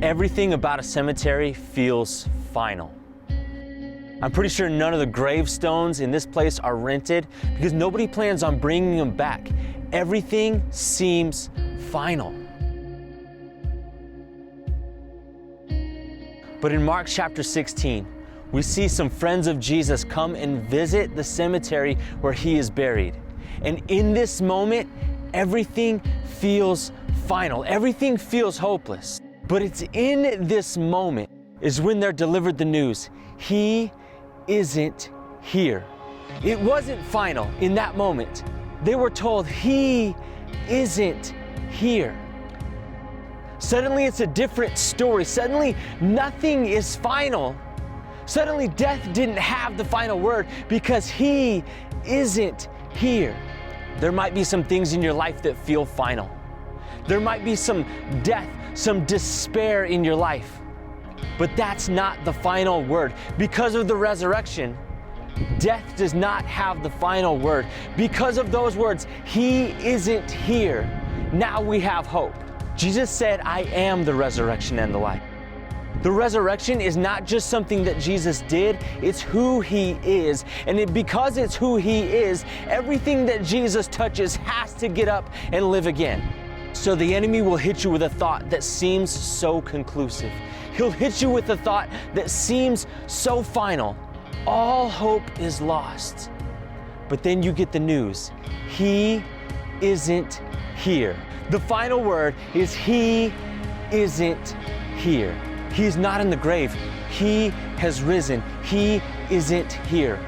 Everything about a cemetery feels final. I'm pretty sure none of the gravestones in this place are rented because nobody plans on bringing them back. Everything seems final. But in Mark chapter 16, we see some friends of Jesus come and visit the cemetery where he is buried. And in this moment, everything feels final. Everything feels hopeless. But it's in this moment is when they're delivered the news. He isn't here. It wasn't final in that moment. They were told he isn't here. Suddenly it's a different story. Suddenly nothing is final. Suddenly death didn't have the final word because he isn't here. There might be some things in your life that feel final. There might be some death, some despair in your life. But that's not the final word. Because of the resurrection, death does not have the final word. Because of those words, he isn't here. Now we have hope. Jesus said, I am the resurrection and the life. The resurrection is not just something that Jesus did, it's who he is. And because it's who he is, everything that Jesus touches has to get up and live again. So the enemy will hit you with a thought that seems so conclusive. He'll hit you with a thought that seems so final. All hope is lost. But then you get the news. He isn't here. The final word is he isn't here. He's not in the grave. He has risen. He isn't here.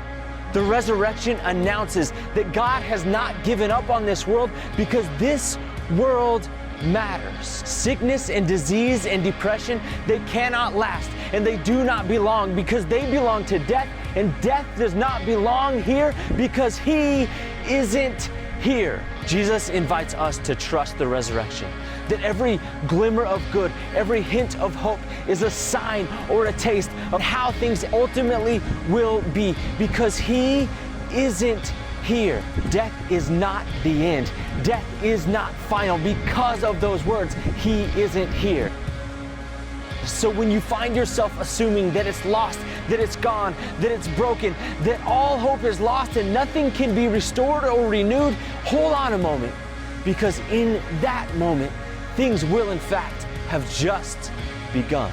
The resurrection announces that God has not given up on this world because this world matters. Sickness and disease and depression, they cannot last and they do not belong because they belong to death, and death does not belong here because he isn't here. Jesus invites us to trust the resurrection, that every glimmer of good, every hint of hope is a sign or a taste of how things ultimately will be because he isn't here. Death is not the end. Death is not final because of those words, he isn't here. So when you find yourself assuming that it's lost, that it's gone, that it's broken, that all hope is lost and nothing can be restored or renewed, hold on a moment, because in that moment, things will in fact have just begun.